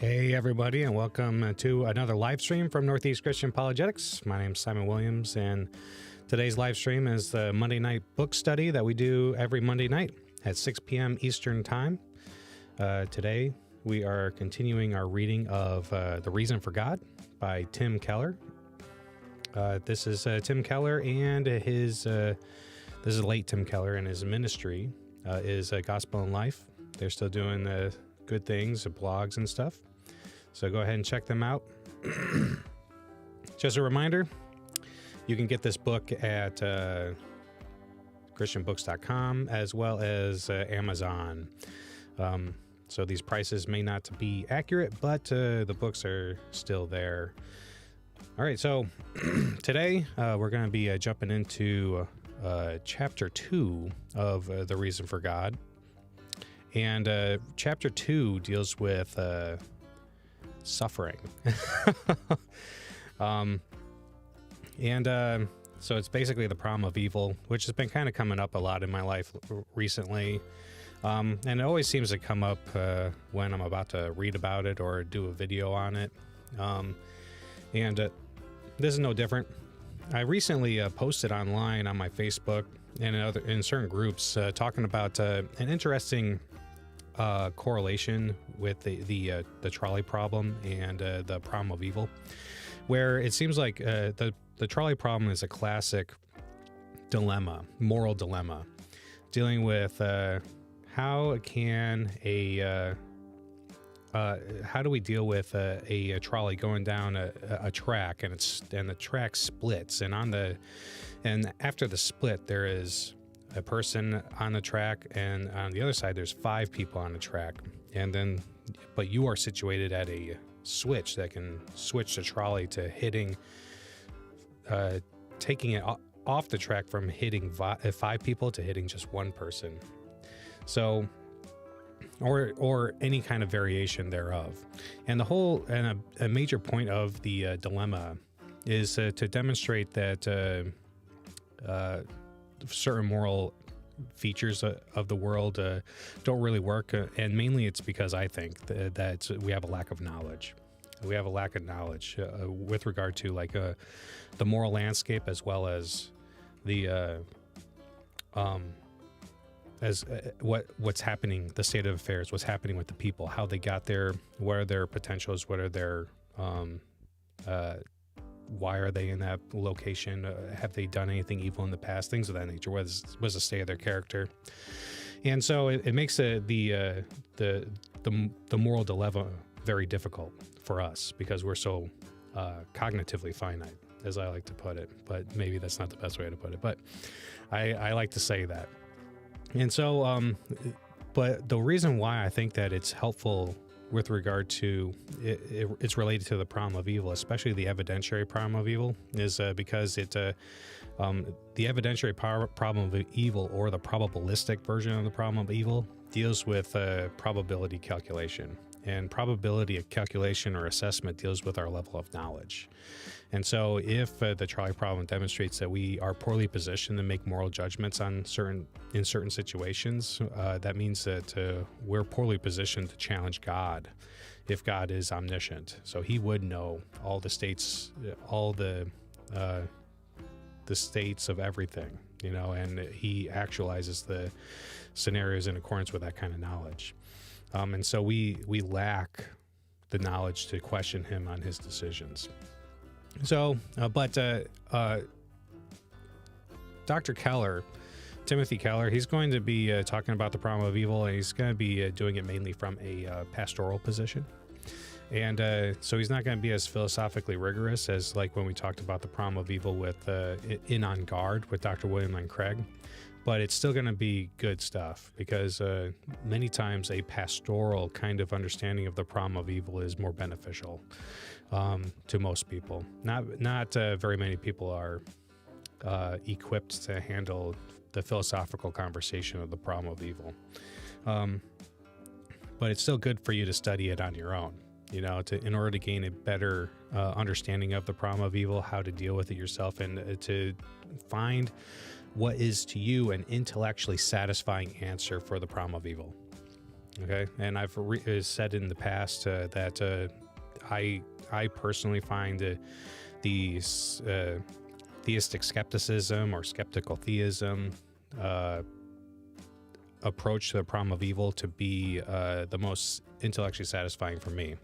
Hey everybody, and welcome to another live stream from Northeast Christian Apologetics. My name's Simon Williams, and today's live stream is the Monday night book study that we do every Monday night at 6 p.m. Eastern Time. Today we are continuing our reading of The Reason for God by Tim Keller. This is Tim Keller and his, this is late Tim Keller, and his ministry is Gospel in Life. They're still doing good things, blogs and stuff. So go ahead and check them out. Just a reminder, you can get this book at christianbooks.com as well as Amazon. So these prices may not be accurate, but the books are still there. All right, so today we're going to be jumping into chapter 2 of The Reason for God. And chapter 2 deals with suffering. So it's basically the problem of evil, which has been kind of coming up a lot in my life recently. And it always seems to come up when I'm about to read about it or do a video on it. This is no different. I recently posted online on my Facebook and in certain groups talking about an interesting correlation with the trolley problem and the problem of evil, where it seems like the trolley problem is a classic dilemma, moral dilemma, dealing with how do we deal with a trolley going down a track and the track splits, and after the split there is a person on the track, and on the other side there's 5 people on the track, but you are situated at a switch that can switch the trolley to taking it off the track from hitting 5 people to hitting just 1 person. So or any kind of variation thereof. And a major point of the dilemma is to demonstrate that certain moral features of the world don't really work, and mainly it's because I think that we have a lack of knowledge. We have a lack of knowledge with regard to the moral landscape, as well as the what's happening, the state of affairs, what's happening with the people, how they got there, what are their potentials, what are their why are they in that location? Have they done anything evil in the past? Things of that nature. What was the state of their character? And so it makes the moral dilemma very difficult for us, because we're so cognitively finite, as I like to put it. But maybe that's not the best way to put it. But I like to say that. And so, but the reason why I think that it's helpful with regard to it's related to the problem of evil, especially the evidentiary problem of evil, is because the evidentiary problem of evil, or the probabilistic version of the problem of evil, deals with probability calculation. And probability of calculation or assessment deals with our level of knowledge. And so if the trolley problem demonstrates that we are poorly positioned to make moral judgments in certain situations, that means that we're poorly positioned to challenge God, if God is omniscient. So he would know all the states, all the states of everything, and he actualizes the scenarios in accordance with that kind of knowledge. And so we lack the knowledge to question him on his decisions. So, Dr. Keller, Timothy Keller, he's going to be talking about the problem of evil, and he's going to be doing it mainly from a pastoral position. And so he's not going to be as philosophically rigorous as like when we talked about the problem of evil with In On Guard with Dr. William Lane Craig. But it's still going to be good stuff, because many times a pastoral kind of understanding of the problem of evil is more beneficial to most people. Not very many people are equipped to handle the philosophical conversation of the problem of evil. But it's still good for you to study it on your own, in order to gain a better understanding of the problem of evil, how to deal with it yourself, and to find what is to you an intellectually satisfying answer for the problem of evil. Okay, and I've said in the past that I personally find the theistic skepticism or skeptical theism approach to the problem of evil to be the most intellectually satisfying for me,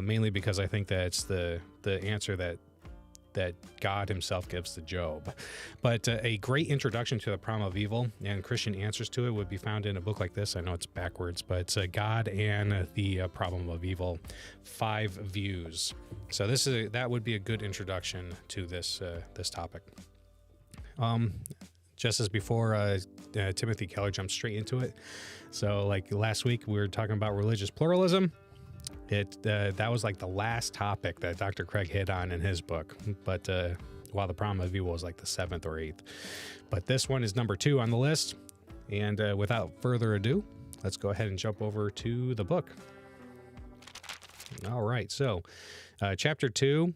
mainly because I think that it's the answer that God himself gives to Job. But a great introduction to the problem of evil and Christian answers to it would be found in a book like this. I know it's backwards, but it's God and the Problem of Evil, 5 Views. So that would be a good introduction to this topic. Just as before, Timothy Keller jumped straight into it. So like last week, we were talking about religious pluralism. That was like the last topic that Dr. Craig hit on in his book, but while the Problem of Evil was like the 7th or 8th. But this one is number 2 on the list. And without further ado, let's go ahead and jump over to the book. All right, so chapter 2,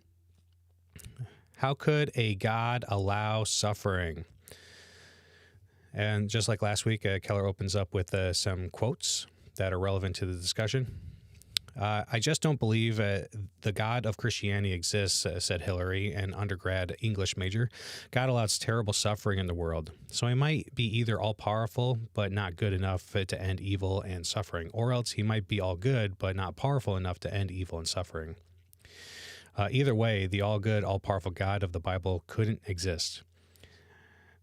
how could a God allow suffering? And just like last week, Keller opens up with some quotes that are relevant to the discussion. I just don't believe the God of Christianity exists, said Hillary, an undergrad English major. God allows terrible suffering in the world. So he might be either all-powerful, but not good enough to end evil and suffering, or else he might be all good, but not powerful enough to end evil and suffering. Either way, the all-good, all-powerful God of the Bible couldn't exist.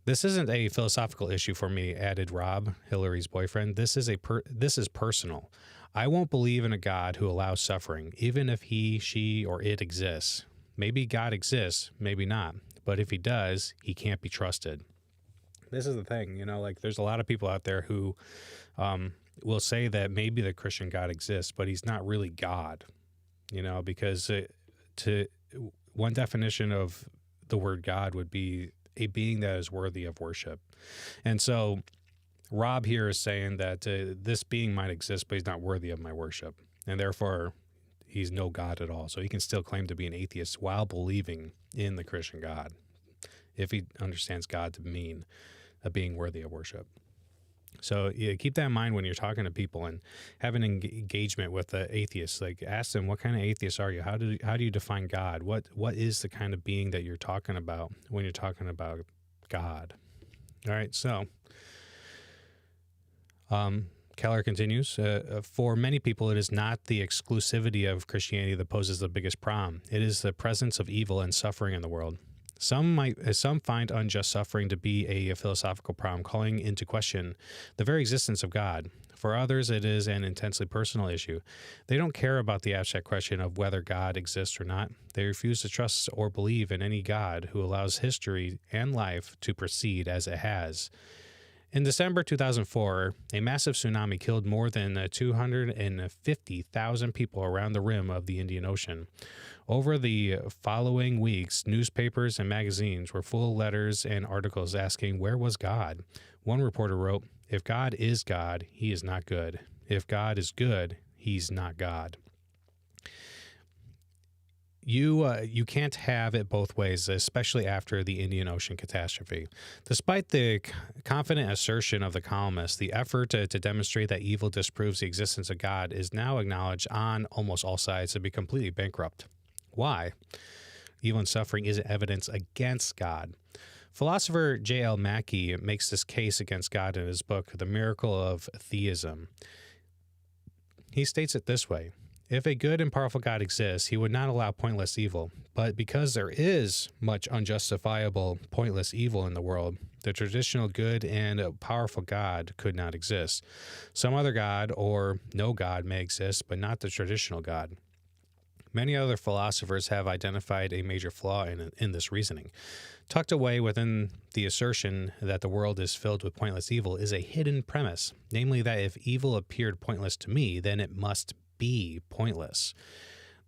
This isn't a philosophical issue for me, added Rob, Hillary's boyfriend. This is personal. I won't believe in a God who allows suffering, even if he, she, or it exists. Maybe God exists, maybe not. But if he does, he can't be trusted. This is the thing, like there's a lot of people out there who will say that maybe the Christian God exists, but he's not really God, because one definition of the word God would be a being that is worthy of worship. And so Rob here is saying that this being might exist, but he's not worthy of my worship. And therefore, he's no God at all. So he can still claim to be an atheist while believing in the Christian God, if he understands God to mean a being worthy of worship. So keep that in mind when you're talking to people and have an engagement with the atheists. Like, ask them, what kind of atheist are you? How do you define God? What is the kind of being that you're talking about when you're talking about God? All right, so Keller continues, for many people, it is not the exclusivity of Christianity that poses the biggest problem. It is the presence of evil and suffering in the world. Some find unjust suffering to be a philosophical problem, calling into question the very existence of God. For others, it is an intensely personal issue. They don't care about the abstract question of whether God exists or not. They refuse to trust or believe in any God who allows history and life to proceed as it has. In December 2004, a massive tsunami killed more than 250,000 people around the rim of the Indian Ocean. Over the following weeks, newspapers and magazines were full of letters and articles asking, where was God? One reporter wrote, if God is God, he is not good. If God is good, he's not God. You can't have it both ways, especially after the Indian Ocean catastrophe. Despite the confident assertion of the columnist, the effort to demonstrate that evil disproves the existence of God is now acknowledged on almost all sides to be completely bankrupt. Why? Evil and suffering isn't evidence against God. Philosopher J.L. Mackie makes this case against God in his book, The Miracle of Theism. He states it this way. If a good and powerful God exists, he would not allow pointless evil. But because there is much unjustifiable, pointless evil in the world, the traditional good and powerful God could not exist. Some other God or no God may exist, but not the traditional God. Many other philosophers have identified a major flaw in this reasoning. Tucked away within the assertion that the world is filled with pointless evil is a hidden premise, namely that if evil appeared pointless to me, then it must be pointless.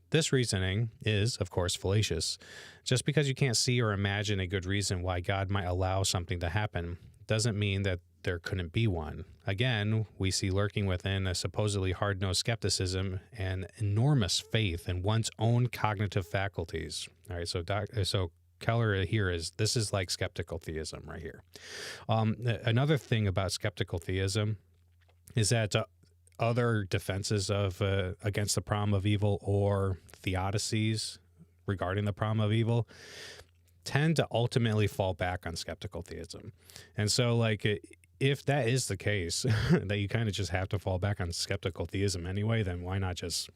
This reasoning is, of course, fallacious. Just because you can't see or imagine a good reason why God might allow something to happen doesn't mean that there couldn't be one. Again, we see lurking within a supposedly hard-nosed skepticism and enormous faith in one's own cognitive faculties. All right, so Keller here this is like skeptical theism right here. Another thing about skeptical theism is that other defenses of against the problem of evil or theodicies regarding the problem of evil tend to ultimately fall back on skeptical theism. And so, like, if that is the case, that you kind of just have to fall back on skeptical theism anyway, then why not just,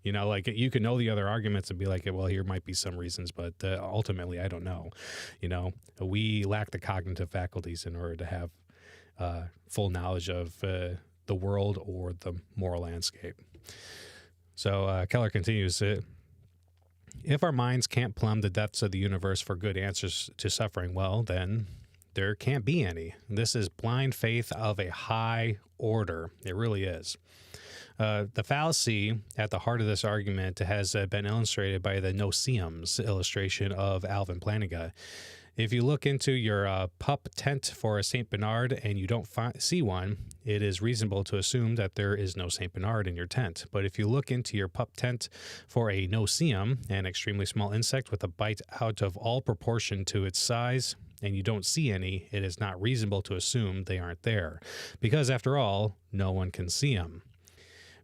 like, you can know the other arguments and be like, well, here might be some reasons, but ultimately, I don't know. We lack the cognitive faculties in order to have full knowledge of the world or the moral landscape. So Keller continues, if our minds can't plumb the depths of the universe for good answers to suffering, well, then there can't be any. This is blind faith of a high order. It really is. The fallacy at the heart of this argument has been illustrated by the no-see-ums illustration of Alvin Plantinga. If you look into your pup tent for a St. Bernard and you don't see one, it is reasonable to assume that there is no St. Bernard in your tent. But if you look into your pup tent for a no-see-um, an extremely small insect with a bite out of all proportion to its size, and you don't see any, it is not reasonable to assume they aren't there. Because after all, no one can see them.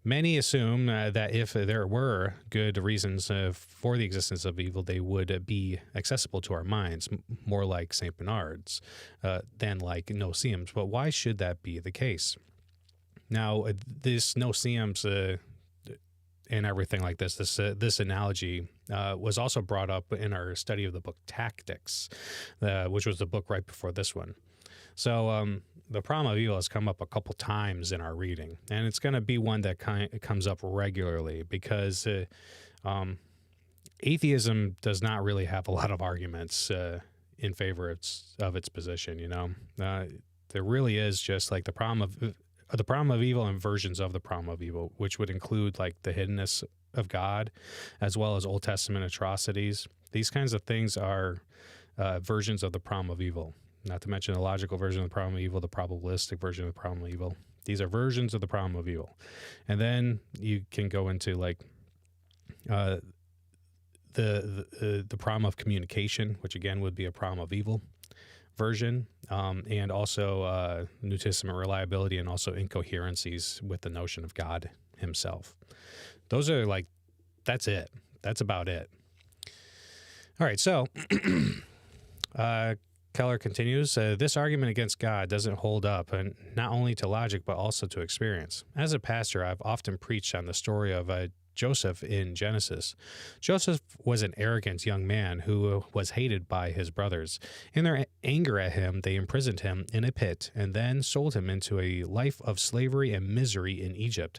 Many assume that if there were good reasons for the existence of evil, they would be accessible to our minds, more like St. Bernards than like no-see-ums. But why should that be the case? Now, this no-see-ums and everything like this analogy was also brought up in our study of the book Tactics, which was the book right before this one. So the problem of evil has come up a couple times in our reading, and it's going to be one that comes up regularly because atheism does not really have a lot of arguments in favor of its position. There really is just like the problem of evil and versions of the problem of evil, which would include like the hiddenness of God, as well as Old Testament atrocities. These kinds of things are versions of the problem of evil. Not to mention the logical version of the problem of evil, the probabilistic version of the problem of evil. These are versions of the problem of evil. And then you can go into like the problem of communication, which again would be a problem of evil version, and also New Testament reliability and also incoherencies with the notion of God himself. Those are like, that's it. That's about it. All right, so Keller continues, this argument against God doesn't hold up, and not only to logic, but also to experience. As a pastor, I've often preached on the story of Joseph in Genesis. Joseph was an arrogant young man who was hated by his brothers. In their anger at him, they imprisoned him in a pit and then sold him into a life of slavery and misery in Egypt.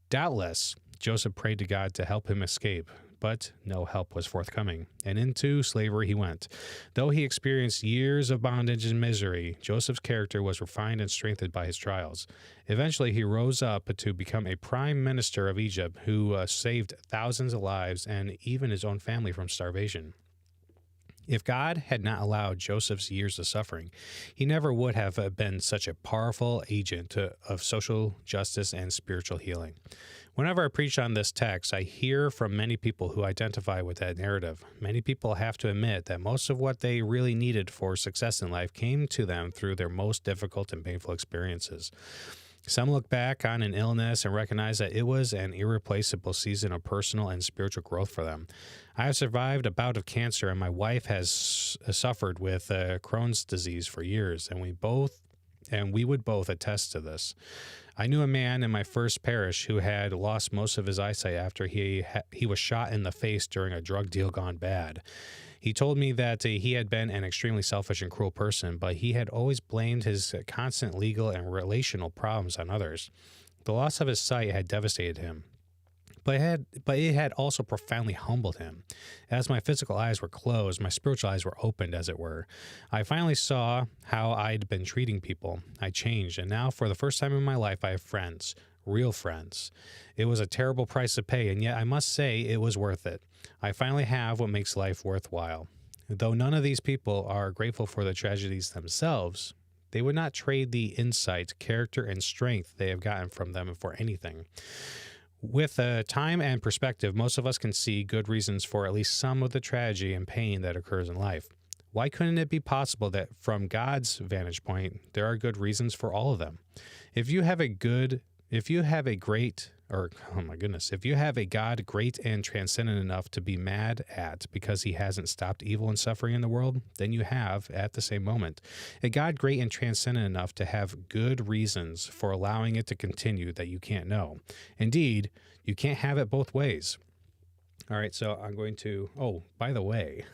Doubtless, Joseph prayed to God to help him escape, but no help was forthcoming, and into slavery he went. Though he experienced years of bondage and misery, Joseph's character was refined and strengthened by his trials. Eventually, he rose up to become a prime minister of Egypt who saved thousands of lives and even his own family from starvation. If God had not allowed Joseph's years of suffering, he never would have been such a powerful agent of social justice and spiritual healing. Whenever I preach on this text, I hear from many people who identify with that narrative. Many people have to admit that most of what they really needed for success in life came to them through their most difficult and painful experiences. Some look back on an illness and recognize that it was an irreplaceable season of personal and spiritual growth for them. I have survived a bout of cancer, and my wife has suffered with Crohn's disease for years, and we would both attest to this. I knew a man in my first parish who had lost most of his eyesight after he was shot in the face during a drug deal gone bad. He told me that he had been an extremely selfish and cruel person, but he had always blamed his constant legal and relational problems on others. The loss of his sight had devastated him, but it had also profoundly humbled him. As my physical eyes were closed, my spiritual eyes were opened, as it were. I finally saw how I'd been treating people. I changed, and now for the first time in my life, I have friends, real friends. It was a terrible price to pay, and yet I must say it was worth it. I finally have what makes life worthwhile. Though none of these people are grateful for the tragedies themselves, they would not trade the insight, character, and strength they have gotten from them for anything. With time and perspective, most of us can see good reasons for at least some of the tragedy and pain that occurs in life. Why couldn't it be possible that from God's vantage point, there are good reasons for all of them? If you have If you have a great, or oh my goodness, if you have a God great and transcendent enough to be mad at because he hasn't stopped evil and suffering in the world, then you have, at the same moment, a God great and transcendent enough to have good reasons for allowing it to continue that you can't know. Indeed, you can't have it both ways. All right, so I'm going to, oh, by the way,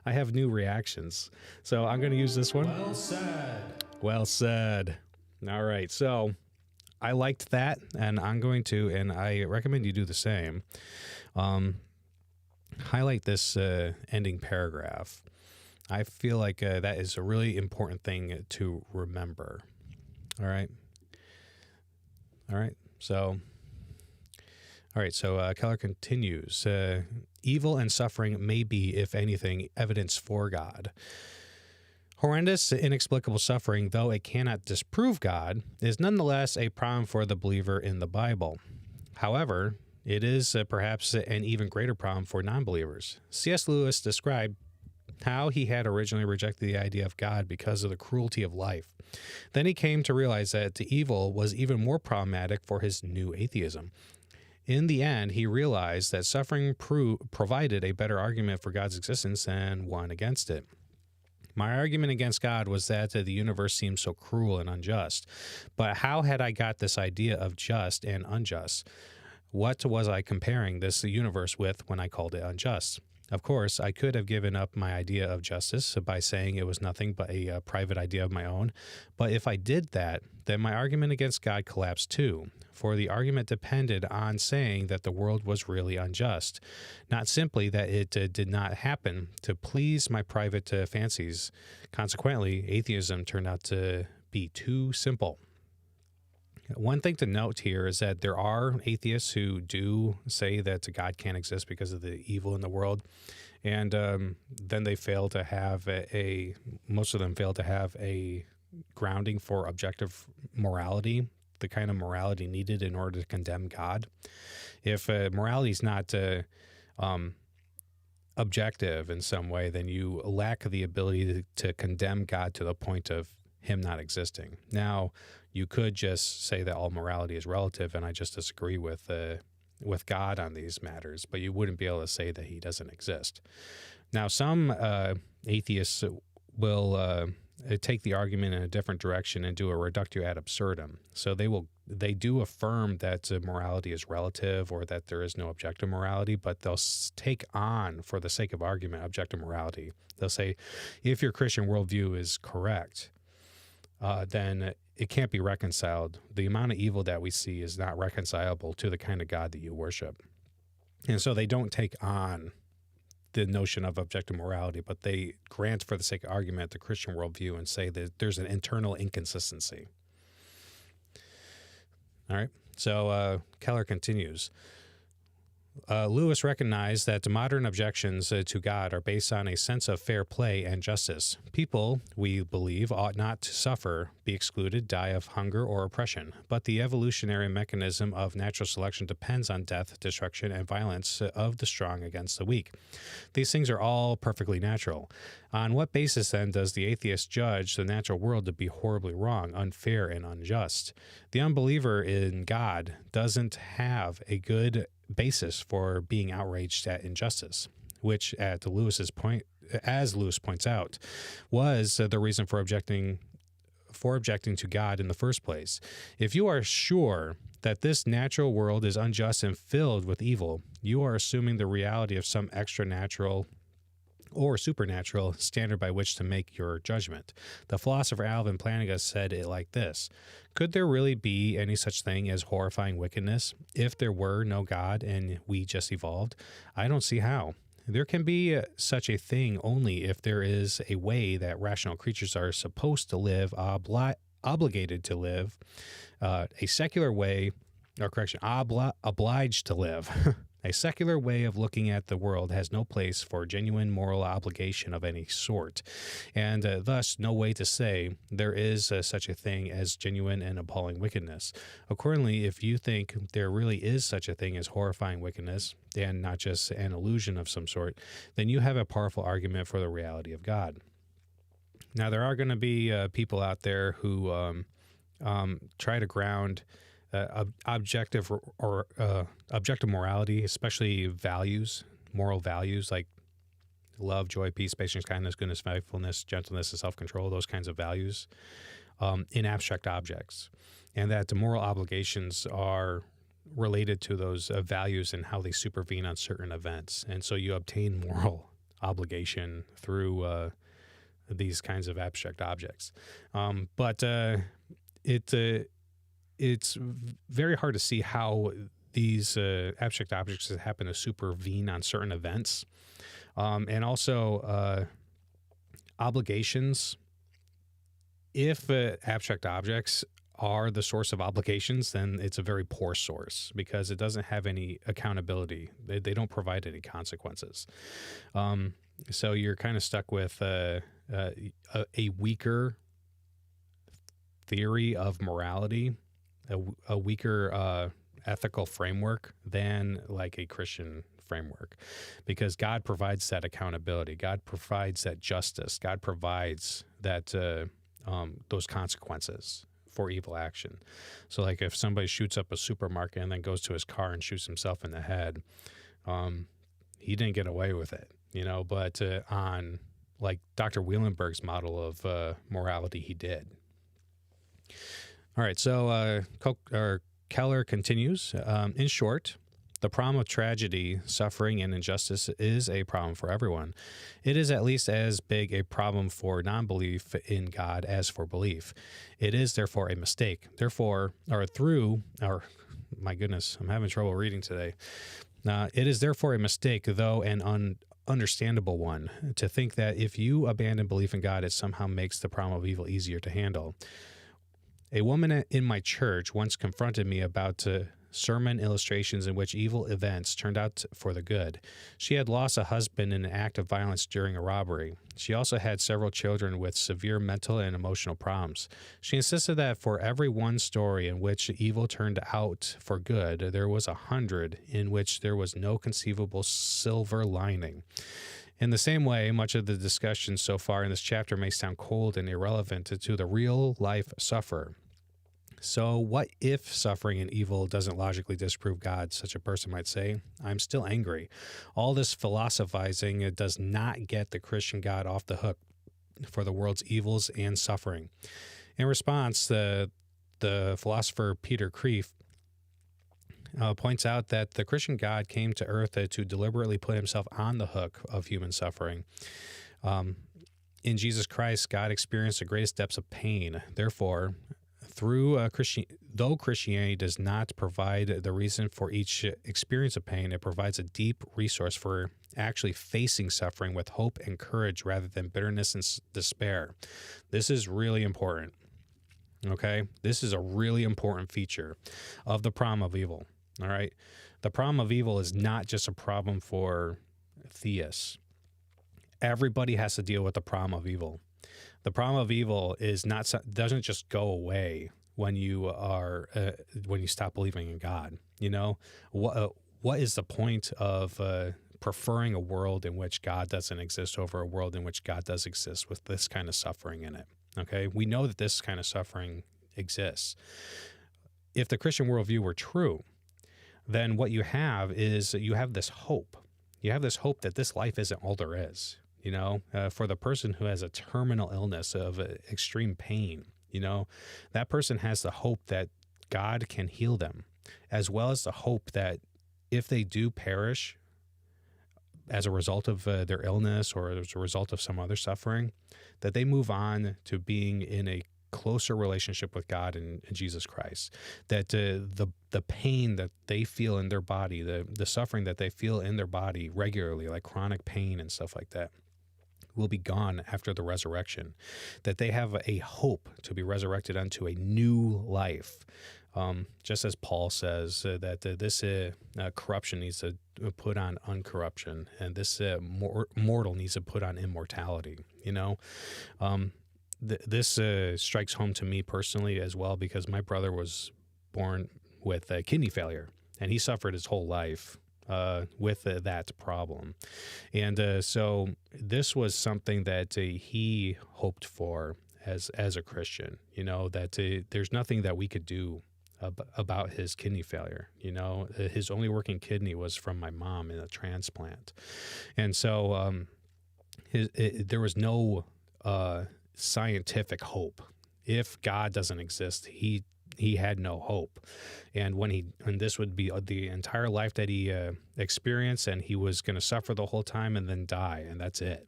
I have new reactions. So I'm going to use this one. Well said. Well said. All right, so I liked that, and I'm going to, and I recommend you do the same. Highlight this ending paragraph. I feel like that is a really important thing to remember. All right. So Keller continues. Evil and suffering may be, if anything, evidence for God. Horrendous, inexplicable suffering, though it cannot disprove God, is nonetheless a problem for the believer in the Bible. However, it is perhaps an even greater problem for non-believers. C.S. Lewis described how he had originally rejected the idea of God because of the cruelty of life. Then he came to realize that the evil was even more problematic for his new atheism. In the end, he realized that suffering provided a better argument for God's existence than one against it. My argument against God was that the universe seemed so cruel and unjust. But how had I got this idea of just and unjust? What was I comparing this universe with when I called it unjust? Of course, I could have given up my idea of justice by saying it was nothing but a private idea of my own. But if I did that, then my argument against God collapsed too. For the argument depended on saying that the world was really unjust, not simply that it did not happen to please my private fancies. Consequently, atheism turned out to be too simple. One thing to note here is that there are atheists who do say that God can't exist because of the evil in the world, and then they fail to have most of them fail to have a grounding for objective morality, the kind of morality needed in order to condemn God. If morality is not objective in some way, then you lack the ability to condemn God to the point of him not existing. Now, you could just say that all morality is relative, and I just disagree with God on these matters, but you wouldn't be able to say that he doesn't exist. Now, some atheists will take the argument in a different direction and do a reductio ad absurdum. So they do affirm that morality is relative or that there is no objective morality, but they'll take on, for the sake of argument, objective morality. They'll say, if your Christian worldview is correct, then it can't be reconciled. The amount of evil that we see is not reconcilable to the kind of God that you worship. And so they don't take on the notion of objective morality, but they grant, for the sake of argument, the Christian worldview and say that there's an internal inconsistency. All right. So Keller continues. Lewis recognized that the modern objections to God are based on a sense of fair play and justice. People, we believe, ought not to suffer, be excluded, die of hunger or oppression. But the evolutionary mechanism of natural selection depends on death, destruction, and violence of the strong against the weak. These things are all perfectly natural. On what basis, then, does the atheist judge the natural world to be horribly wrong, unfair, and unjust? The unbeliever in God doesn't have a good basis for being outraged at injustice, which, as Lewis points out, was the reason for objecting to God in the first place. If you are sure that this natural world is unjust and filled with evil, you are assuming the reality of some extra-natural or supernatural standard by which to make your judgment. The philosopher Alvin Plantinga said it like this: could there really be any such thing as horrifying wickedness if there were no God and we just evolved? I don't see how. There can be such a thing only if there is a way that rational creatures are supposed to live, obligated to live, a secular way, obliged to live. A secular way of looking at the world has no place for genuine moral obligation of any sort, and thus no way to say there is such a thing as genuine and appalling wickedness. Accordingly, if you think there really is such a thing as horrifying wickedness, and not just an illusion of some sort, then you have a powerful argument for the reality of God. Now, there are going to be people out there who try to ground objective or objective morality, especially values, moral values like love, joy, peace, patience, kindness, goodness, faithfulness, gentleness, and self-control, those kinds of values in abstract objects. And that the moral obligations are related to those values and how they supervene on certain events. And so you obtain moral obligation through these kinds of abstract objects. But it's very hard to see how these abstract objects happen to supervene on certain events. And also obligations. If abstract objects are the source of obligations, then it's a very poor source because it doesn't have any accountability. They don't provide any consequences. So you're kind of stuck with a weaker theory of morality, a weaker ethical framework than like a Christian framework, because God provides that accountability. God provides that justice. God provides that those consequences for evil action. So like if somebody shoots up a supermarket and then goes to his car and shoots himself in the head, he didn't get away with it, but on like Dr. Wielenberg's model of morality, he did. All right, so Keller continues, in short, the problem of tragedy, suffering, and injustice is a problem for everyone. It is at least as big a problem for non-belief in God as for belief. It is therefore a mistake. My goodness, I'm having trouble reading today. It is therefore a mistake, though an understandable one, to think that if you abandon belief in God, it somehow makes the problem of evil easier to handle. A woman in my church once confronted me about sermon illustrations in which evil events turned out for the good. She had lost a husband in an act of violence during a robbery. She also had several children with severe mental and emotional problems. She insisted that for every one story in which evil turned out for good, there was 100 in which there was no conceivable silver lining. In the same way, much of the discussion so far in this chapter may sound cold and irrelevant to the real-life sufferer. So what if suffering and evil doesn't logically disprove God, such a person might say? I'm still angry. All this philosophizing does not get the Christian God off the hook for the world's evils and suffering. In response, the philosopher Peter Kreeft points out that the Christian God came to earth to deliberately put himself on the hook of human suffering. In Jesus Christ, God experienced the greatest depths of pain. Therefore, though Christianity does not provide the reason for each experience of pain, it provides a deep resource for actually facing suffering with hope and courage rather than bitterness and despair. This is really important. Okay? This is a really important feature of the problem of evil. All right? The problem of evil is not just a problem for theists. Everybody has to deal with the problem of evil. The problem of evil doesn't just go away when you stop believing in God. What is the point of preferring a world in which God doesn't exist over a world in which God does exist with this kind of suffering in it? Okay, we know that this kind of suffering exists. If the Christian worldview were true, then what you have is you have this hope. You have this hope that this life isn't all there is. For the person who has a terminal illness of extreme pain, that person has the hope that God can heal them, as well as the hope that if they do perish as a result of their illness or as a result of some other suffering, that they move on to being in a closer relationship with God and Jesus Christ, that the pain that they feel in their body, the suffering that they feel in their body regularly, like chronic pain and stuff like that, will be gone after the resurrection, that they have a hope to be resurrected unto a new life. Just as Paul says that this corruption needs to put on uncorruption, and this mortal needs to put on immortality. This strikes home to me personally as well, because my brother was born with kidney failure, and he suffered his whole life with that problem. And so this was something that he hoped for as a Christian, that there's nothing that we could do about his kidney failure. His only working kidney was from my mom in a transplant. And so there was no scientific hope. If God doesn't exist, he had no hope. And when this would be the entire life that he experienced, and he was going to suffer the whole time and then die, and that's it.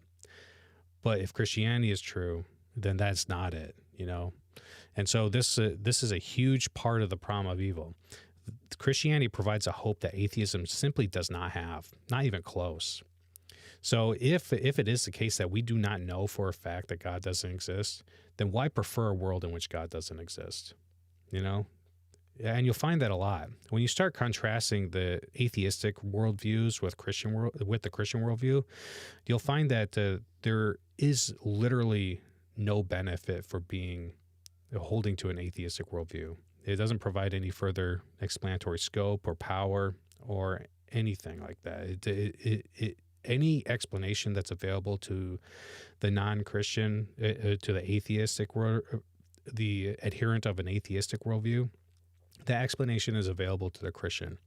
But if Christianity is true, then that's not it, And so this is a huge part of the problem of evil. Christianity provides a hope that atheism simply does not have, not even close. So if it is the case that we do not know for a fact that God doesn't exist, then why prefer a world in which God doesn't exist? And you'll find that a lot. When you start contrasting the atheistic worldviews with the Christian worldview, you'll find that there is literally no benefit for holding to an atheistic worldview. It doesn't provide any further explanatory scope or power or anything like that. Any explanation that's available to the non-Christian, to the atheistic world, the adherent of an atheistic worldview, that explanation is available to the Christian.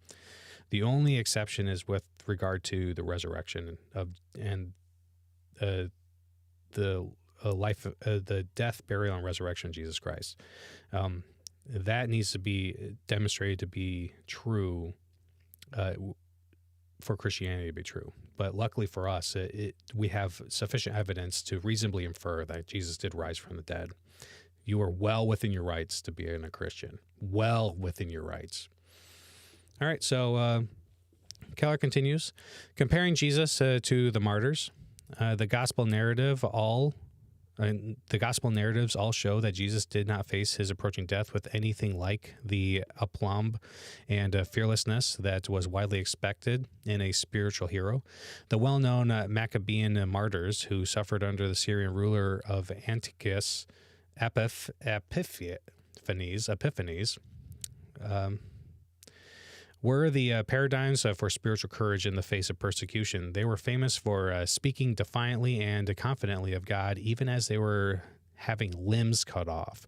The only exception is with regard to the resurrection and the life, the death, burial, and resurrection of Jesus Christ. That needs to be demonstrated to be true for Christianity to be true. But luckily for us, we have sufficient evidence to reasonably infer that Jesus did rise from the dead. You are well within your rights to be a Christian. Well within your rights. All right, so Keller continues. Comparing Jesus to the martyrs, the gospel narratives all show that Jesus did not face his approaching death with anything like the aplomb and fearlessness that was widely expected in a spiritual hero. The well-known Maccabean martyrs who suffered under the Syrian ruler of Antiochus Epiphanes, were the paradigms for spiritual courage in the face of persecution. They were famous for speaking defiantly and confidently of God, even as they were having limbs cut off.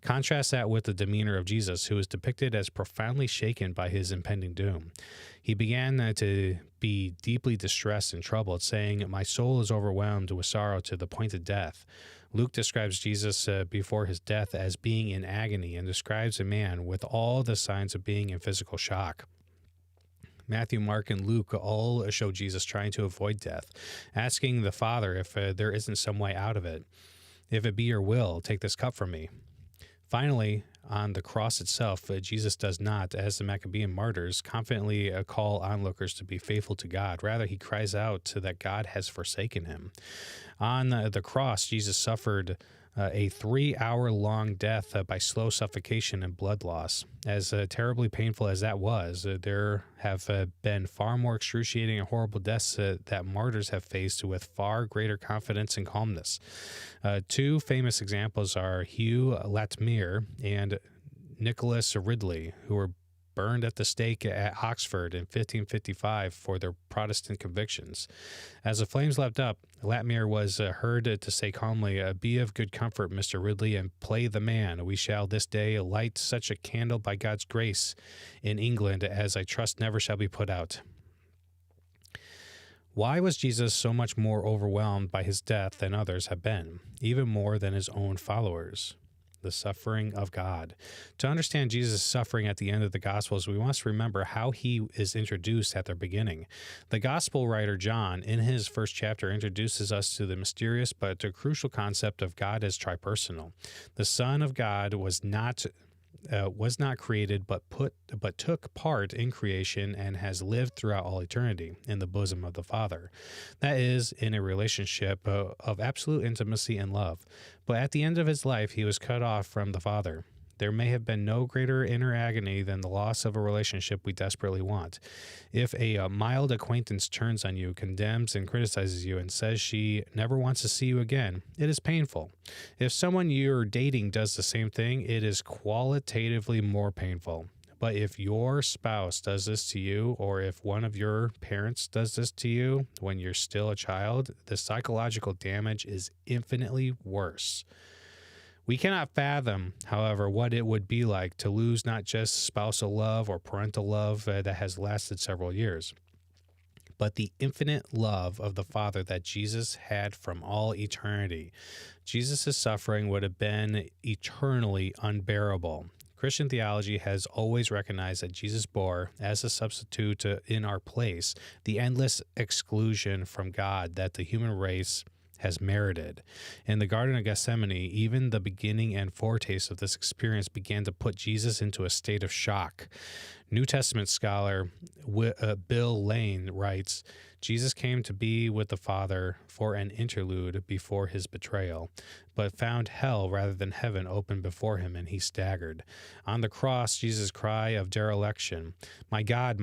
Contrast that with the demeanor of Jesus, who is depicted as profoundly shaken by his impending doom. He began to be deeply distressed and troubled, saying, "My soul is overwhelmed with sorrow to the point of death." Luke describes Jesus before his death as being in agony and describes a man with all the signs of being in physical shock. Matthew, Mark, and Luke all show Jesus trying to avoid death, asking the Father if there isn't some way out of it. "If it be your will, take this cup from me." Finally, on the cross itself, Jesus does not, as the Maccabean martyrs, confidently call onlookers to be faithful to God. Rather, he cries out that God has forsaken him. On the cross, Jesus suffered a 3-hour-long death by slow suffocation and blood loss. As terribly painful as that was, there have been far more excruciating and horrible deaths that martyrs have faced with far greater confidence and calmness. Two famous examples are Hugh Latimer and Nicholas Ridley, who were burned at the stake at Oxford in 1555 for their Protestant convictions. As the flames leapt up, Latimer was heard to say calmly, "Be of good comfort, Mr. Ridley, and play the man. We shall this day light such a candle by God's grace in England as I trust never shall be put out." Why was Jesus so much more overwhelmed by his death than others have been, even more than his own followers? The suffering of God. To understand Jesus' suffering at the end of the Gospels, we must remember how he is introduced at their beginning. The Gospel writer John, in his first chapter, introduces us to the mysterious but crucial concept of God as tripersonal. The Son of God was not created, but took part in creation and has lived throughout all eternity in the bosom of the Father. That is, in a relationship of absolute intimacy and love. But at the end of his life, he was cut off from the Father. There may have been no greater inner agony than the loss of a relationship we desperately want. If a mild acquaintance turns on you, condemns and criticizes you, and says she never wants to see you again, it is painful. If someone you're dating does the same thing, it is qualitatively more painful. But if your spouse does this to you, or if one of your parents does this to you when you're still a child, the psychological damage is infinitely worse. We cannot fathom, however, what it would be like to lose not just spousal love or parental love that has lasted several years, but the infinite love of the Father that Jesus had from all eternity. Jesus' suffering would have been eternally unbearable. Christian theology has always recognized that Jesus bore, as a substitute in our place, the endless exclusion from God that the human race has merited. In the Garden of Gethsemane, even the beginning and foretaste of this experience began to put Jesus into a state of shock. New Testament scholar Bill Lane writes, Jesus came to be with the Father for an interlude before his betrayal, but found hell rather than heaven open before him, and he staggered. On the cross, Jesus' cry of dereliction, my God,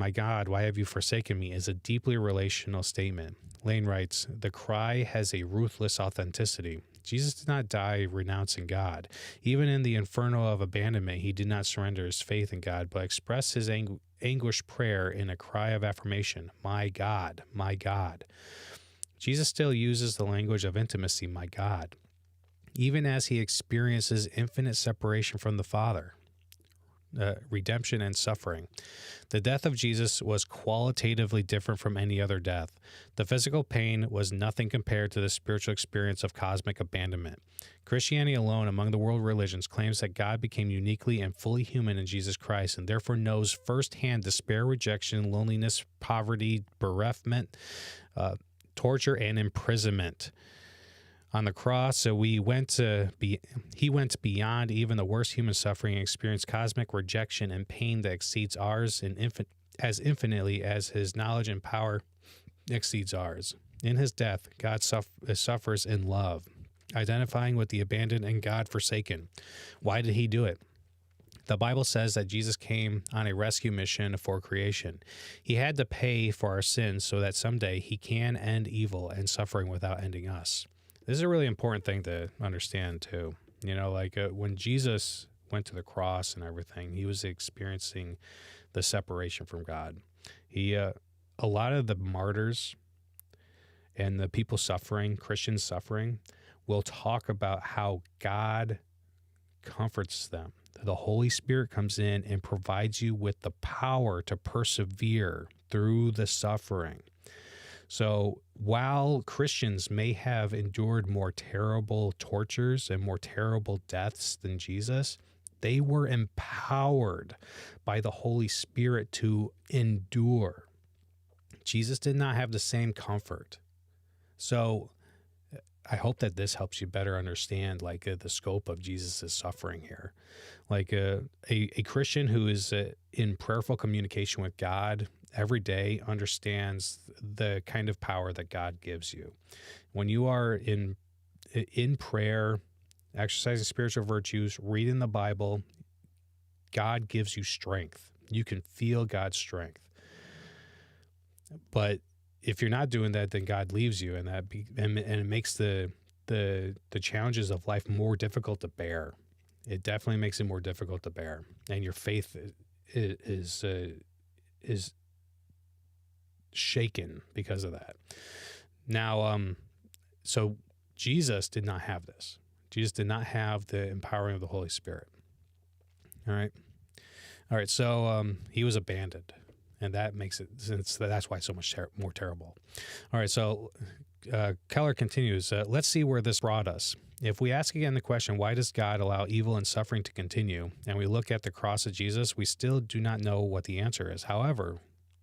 why have you forsaken me?" is a deeply relational statement. Lane writes, the cry has a ruthless authenticity. Jesus did not die renouncing God. Even in the inferno of abandonment, he did not surrender his faith in God, but expressed his anguished prayer in a cry of affirmation, my God, my God. Jesus still uses the language of intimacy, my God, even as he experiences infinite separation from the Father, redemption and suffering. The death of Jesus was qualitatively different from any other death. The physical pain was nothing compared to the spiritual experience of cosmic abandonment. Christianity alone among the world religions claims that God became uniquely and fully human in Jesus Christ, and therefore knows firsthand despair, rejection, loneliness, poverty, bereft, torture, and imprisonment. On the cross, he went beyond even the worst human suffering and experienced cosmic rejection and pain that exceeds ours as infinitely as his knowledge and power exceeds ours. In his death, God suffers in love, identifying with the abandoned and God forsaken. Why did he do it? The Bible says that Jesus came on a rescue mission for creation. He had to pay for our sins so that someday he can end evil and suffering without ending us. This is a really important thing to understand, too. When Jesus went to the cross and everything, he was experiencing the separation from God. A lot of the martyrs and the people suffering, Christians suffering, will talk about how God comforts them. The Holy Spirit comes in and provides you with the power to persevere through the suffering. So while Christians may have endured more terrible tortures and more terrible deaths than Jesus, they were empowered by the Holy Spirit to endure. Jesus did not have the same comfort. So I hope that this helps you better understand the scope of Jesus' suffering here. A Christian who is in prayerful communication with God every day understands the kind of power that God gives you. When you are in prayer, exercising spiritual virtues, reading the Bible, God gives you strength. You can feel God's strength. But if you're not doing that, then God leaves you, and it makes the challenges of life more difficult to bear. It definitely makes it more difficult to bear, and your faith is shaken because of that. Now, so Jesus did not have this. Jesus did not have the empowering of the Holy Spirit. All right. So he was abandoned, and that makes it. That's why it's so much more terrible. All right. So Keller continues. Let's see where this brought us. If we ask again the question, why does God allow evil and suffering to continue, and we look at the cross of Jesus, we still do not know what the answer is. However,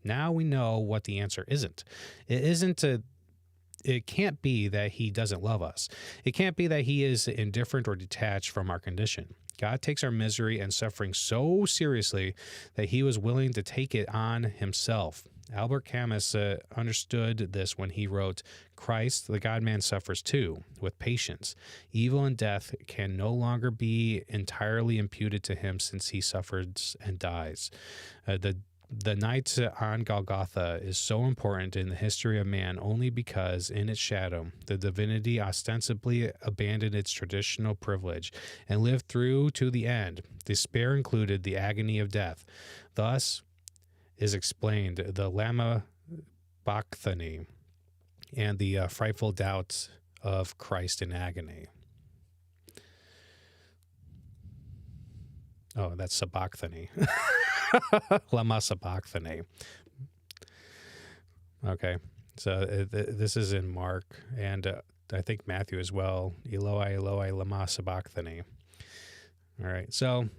now we know what the answer isn't. It can't be that he doesn't love us. It can't be that he is indifferent or detached from our condition. God takes our misery and suffering so seriously that he was willing to take it on himself. Albert Camus understood this when he wrote, Christ, the God-man, suffers too, with patience. Evil and death can no longer be entirely imputed to him since he suffers and dies. The night on Golgotha is so important in the history of man only because, in its shadow, the divinity ostensibly abandoned its traditional privilege and lived through to the end. Despair included the agony of death. Thus is explained the Lama Bachthani and the frightful doubts of Christ in agony. Oh, that's sabachthani. Lama sabachthani. Okay, so this is in Mark, and I think Matthew as well. Eloi, Eloi, lama sabachthani. All right, so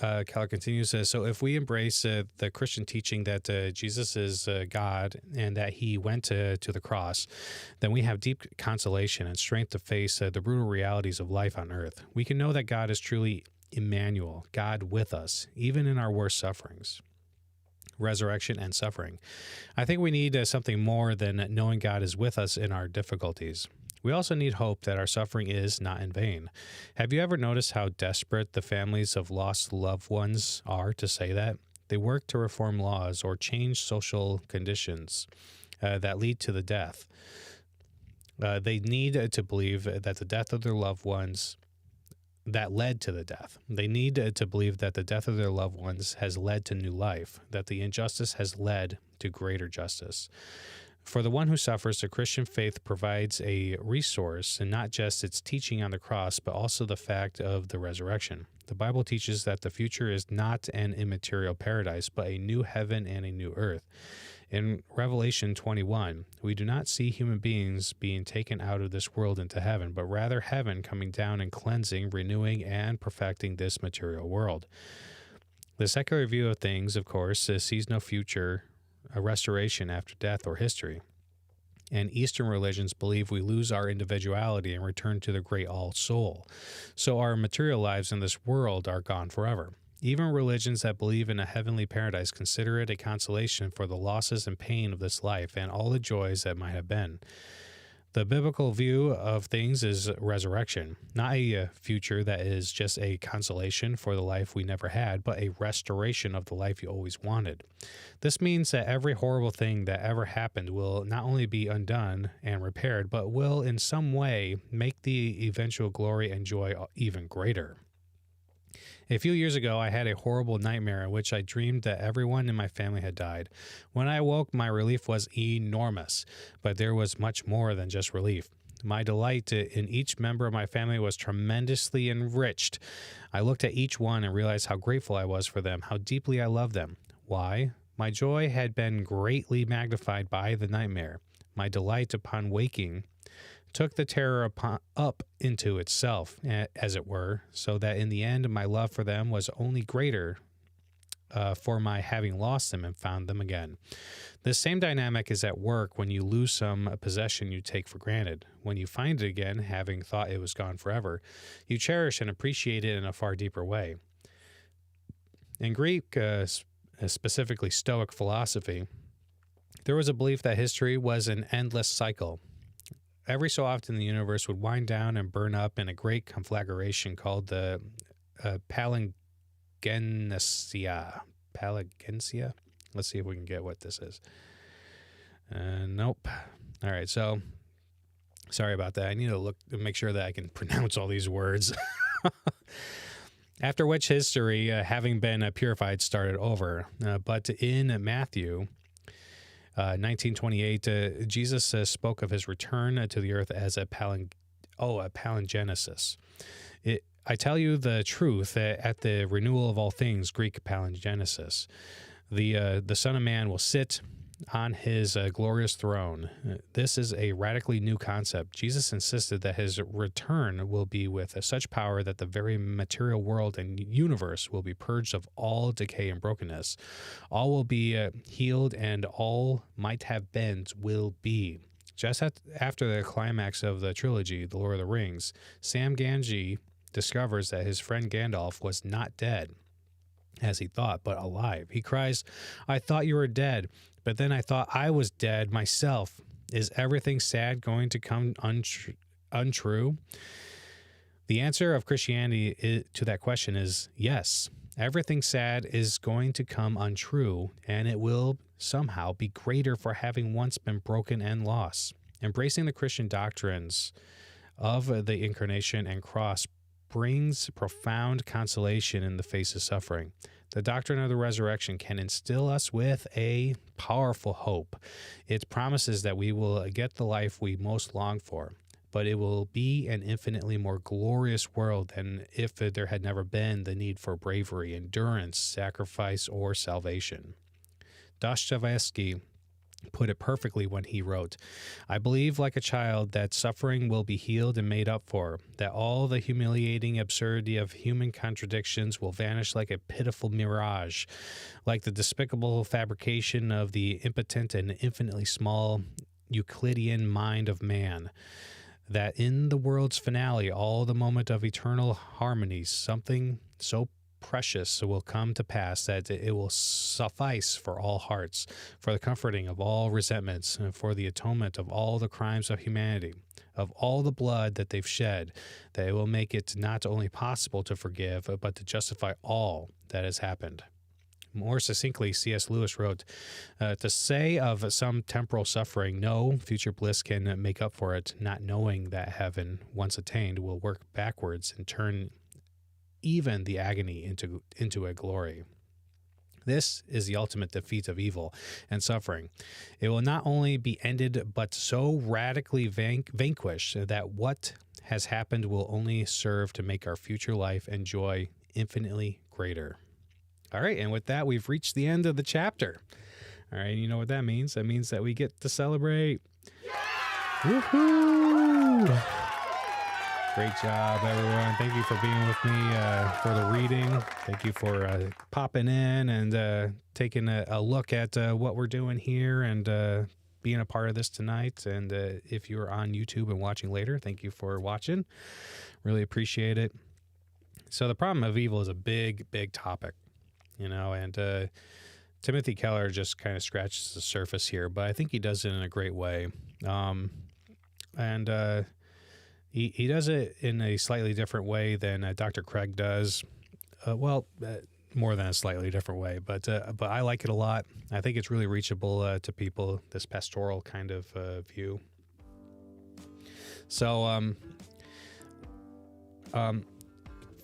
Keller continues, so if we embrace the Christian teaching that Jesus is God and that he went to the cross, then we have deep consolation and strength to face the brutal realities of life on earth. We can know that God is truly Emmanuel, God with us, even in our worst sufferings, resurrection, and suffering. I think we need something more than knowing God is with us in our difficulties. We also need hope that our suffering is not in vain. Have you ever noticed how desperate the families of lost loved ones are to say that? They work to reform laws or change social conditions that lead to the death. They need to believe that the death of their loved ones that led to the death. They need to believe that the death of their loved ones has led to new life, that the injustice has led to greater justice. For the one who suffers, the Christian faith provides a resource, and not just its teaching on the cross, but also the fact of the resurrection. The Bible teaches that the future is not an immaterial paradise, but a new heaven and a new earth. In Revelation 21, we do not see human beings being taken out of this world into heaven, but rather heaven coming down and cleansing, renewing, and perfecting this material world. The secular view of things, of course, sees no future a restoration after death or history. And Eastern religions believe we lose our individuality and return to the great all-soul. So our material lives in this world are gone forever. Even religions that believe in a heavenly paradise consider it a consolation for the losses and pain of this life and all the joys that might have been. The biblical view of things is resurrection, not a future that is just a consolation for the life we never had, but a restoration of the life you always wanted. This means that every horrible thing that ever happened will not only be undone and repaired, but will in some way make the eventual glory and joy even greater. A few years ago, I had a horrible nightmare in which I dreamed that everyone in my family had died. When I awoke, my relief was enormous, but there was much more than just relief. My delight in each member of my family was tremendously enriched. I looked at each one and realized how grateful I was for them, how deeply I loved them. Why? My joy had been greatly magnified by the nightmare. My delight upon waking took the terror up into itself, as it were, so that in the end my love for them was only greater for my having lost them and found them again. This same dynamic is at work when you lose some possession you take for granted. When you find it again, having thought it was gone forever, you cherish and appreciate it in a far deeper way. In Greek, specifically Stoic philosophy, there was a belief that history was an endless cycle. Every so often, the universe would wind down and burn up in a great conflagration called the palingenesia. Palingenesia? Let's see if we can get what this is. Nope. All right, so sorry about that. I need to make sure that I can pronounce all these words. After which history, having been purified, started over. But in Matthew 19:28, Jesus spoke of his return to the earth as a palingenesis. I tell you the truth, at the renewal of all things, Greek palingenesis, the Son of Man will sit on his glorious throne. This is a radically new concept. Jesus insisted that his return will be with such power that the very material world and universe will be purged of all decay and brokenness. All will be healed, and all might have been will be. Just after the climax of the trilogy, The Lord of the Rings, Sam Gamgee discovers that his friend Gandalf was not dead, as he thought, but alive. He cries, "I thought you were dead, but then I thought I was dead myself. Is everything sad going to come untrue?" The answer of Christianity to that question is yes. Everything sad is going to come untrue, and it will somehow be greater for having once been broken and lost. Embracing the Christian doctrines of the incarnation and cross brings profound consolation in the face of suffering. The doctrine of the resurrection can instill us with a powerful hope. It promises that we will get the life we most long for. but it will be an infinitely more glorious world than if there had never been the need for bravery, endurance, sacrifice, or salvation. Dostoevsky put it perfectly when he wrote, "I believe like a child that suffering will be healed and made up for, that all the humiliating absurdity of human contradictions will vanish like a pitiful mirage, like the despicable fabrication of the impotent and infinitely small Euclidean mind of man, that in the world's finale, all the moment of eternal harmony, something so precious will come to pass that it will suffice for all hearts, for the comforting of all resentments, and for the atonement of all the crimes of humanity, of all the blood that they've shed, that it will make it not only possible to forgive, but to justify all that has happened." More succinctly, C.S. Lewis wrote, "To say of some temporal suffering, no future bliss can make up for it, not knowing that heaven, once attained, will work backwards and turn even the agony into a glory. This is the ultimate defeat of evil and suffering. It will not only be ended, but so radically vanquished that what has happened will only serve to make our future life and joy infinitely greater." All right, and with that, we've reached the end of the chapter. All right, you know what that means? That means that we get to celebrate. Woohoo! Great job, everyone. Thank you for being with me for the reading. Thank you for popping in and taking a look at what we're doing here and being a part of this tonight. And if you're on YouTube and watching later, thank you for watching. Really appreciate it. So the problem of evil is a big, big topic, you know, and Timothy Keller just kind of scratches the surface here, but I think he does it in a great way. He does it in a slightly different way than Dr. Craig does. More than a slightly different way, but I like it a lot. I think it's really reachable to people, this pastoral kind of view. So,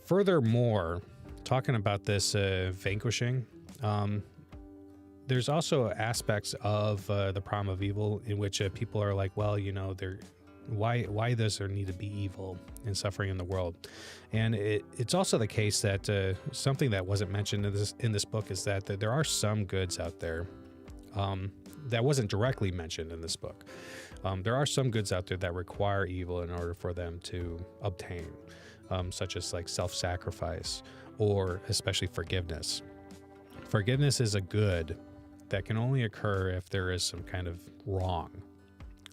furthermore, talking about this vanquishing, there's also aspects of the problem of evil in which people are like, well, you know, why does there need to be evil and suffering in the world? And it's also the case that something that wasn't mentioned in this book is that there are some goods out there that wasn't directly mentioned in this book. There are some goods out there that require evil in order for them to obtain, such as like self-sacrifice or especially forgiveness. Forgiveness is a good that can only occur if there is some kind of wrong.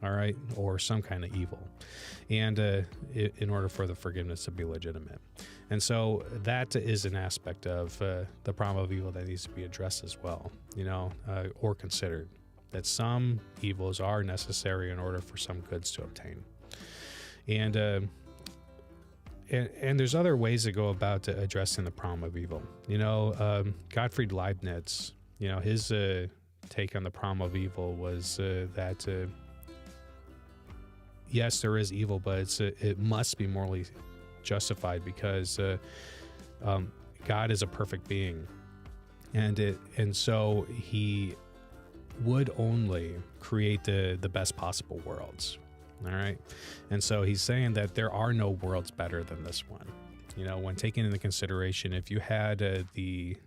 All right, or some kind of evil, and in order for the forgiveness to be legitimate. And so that is an aspect of the problem of evil that needs to be addressed as well, you know, or considered, that some evils are necessary in order for some goods to obtain. And there's other ways to go about addressing the problem of evil. You know, Gottfried Leibniz, you know, his take on the problem of evil was that yes, there is evil, but it must be morally justified because God is a perfect being, and so He would only create the best possible worlds. All right, and so he's saying that there are no worlds better than this one. You know, when taking into consideration, if you had the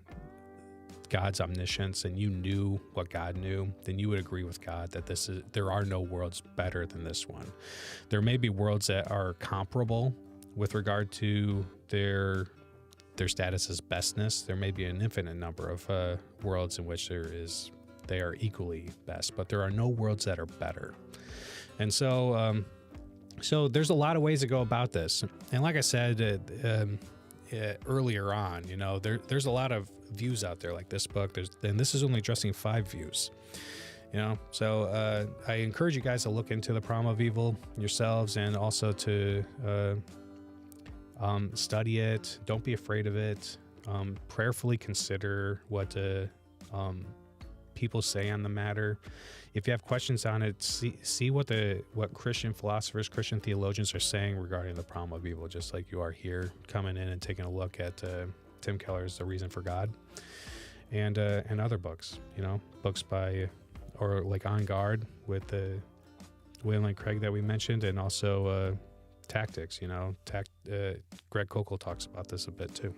God's omniscience and you knew what God knew, then you would agree with God that there are no worlds better than this one. There may be worlds that are comparable with regard to their status as bestness. There may be an infinite number of worlds in which they are equally best, but there are no worlds that are better. And so there's a lot of ways to go about this. And like I said earlier on, you know, there's a lot of views out there like this book. And this is only addressing 5 views, you know. So I encourage you guys to look into the problem of evil yourselves and also to study it. Don't be afraid of it. Prayerfully consider what people say on the matter. If you have questions on it, see what Christian philosophers, Christian theologians are saying regarding the problem of evil, just like you are here coming in and taking a look at Tim Keller's The Reason for God and other books, you know, books by, or like On Guard with Wayland and Craig that we mentioned, and also tactics. Greg Kokel talks about this a bit too.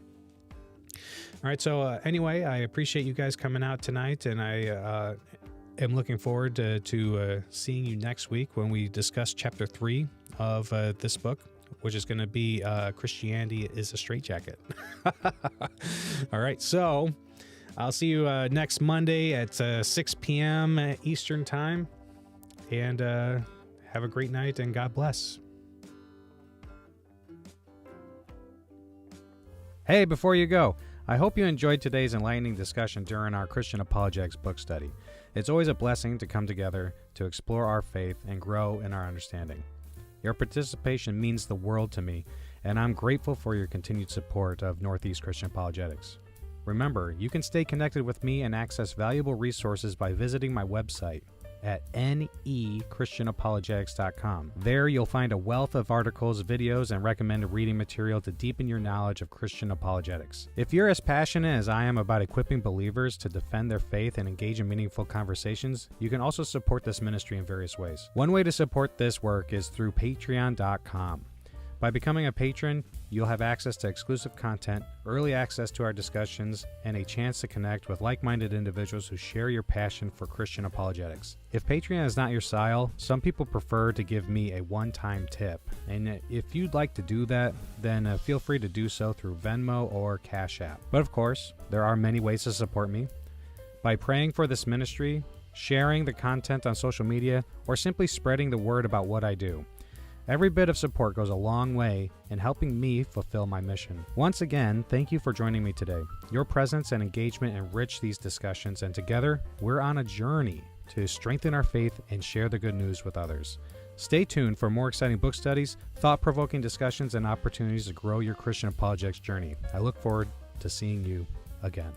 All right, so anyway, I appreciate you guys coming out tonight, and I am looking forward to seeing you next week when we discuss chapter 3 of this book, which is going to be Christianity is a Straitjacket. All right, so I'll see you next Monday at 6 p.m. Eastern Time, and have a great night, and God bless. Hey, before you go, I hope you enjoyed today's enlightening discussion during our Christian Apologetics book study. It's always a blessing to come together to explore our faith and grow in our understanding. Your participation means the world to me, and I'm grateful for your continued support of Northeast Christian Apologetics. Remember, you can stay connected with me and access valuable resources by visiting my website at nechristianapologetics.com. There you'll find a wealth of articles, videos, and recommended reading material to deepen your knowledge of Christian apologetics. If you're as passionate as I am about equipping believers to defend their faith and engage in meaningful conversations, you can also support this ministry in various ways. One way to support this work is through patreon.com. By becoming a patron, you'll have access to exclusive content, early access to our discussions, and a chance to connect with like-minded individuals who share your passion for Christian apologetics. If Patreon is not your style, some people prefer to give me a one-time tip. And if you'd like to do that, then feel free to do so through Venmo or Cash App. But of course, there are many ways to support me. By praying for this ministry, sharing the content on social media, or simply spreading the word about what I do. Every bit of support goes a long way in helping me fulfill my mission. Once again, thank you for joining me today. Your presence and engagement enrich these discussions, and together, we're on a journey to strengthen our faith and share the good news with others. Stay tuned for more exciting book studies, thought-provoking discussions, and opportunities to grow your Christian apologetics journey. I look forward to seeing you again.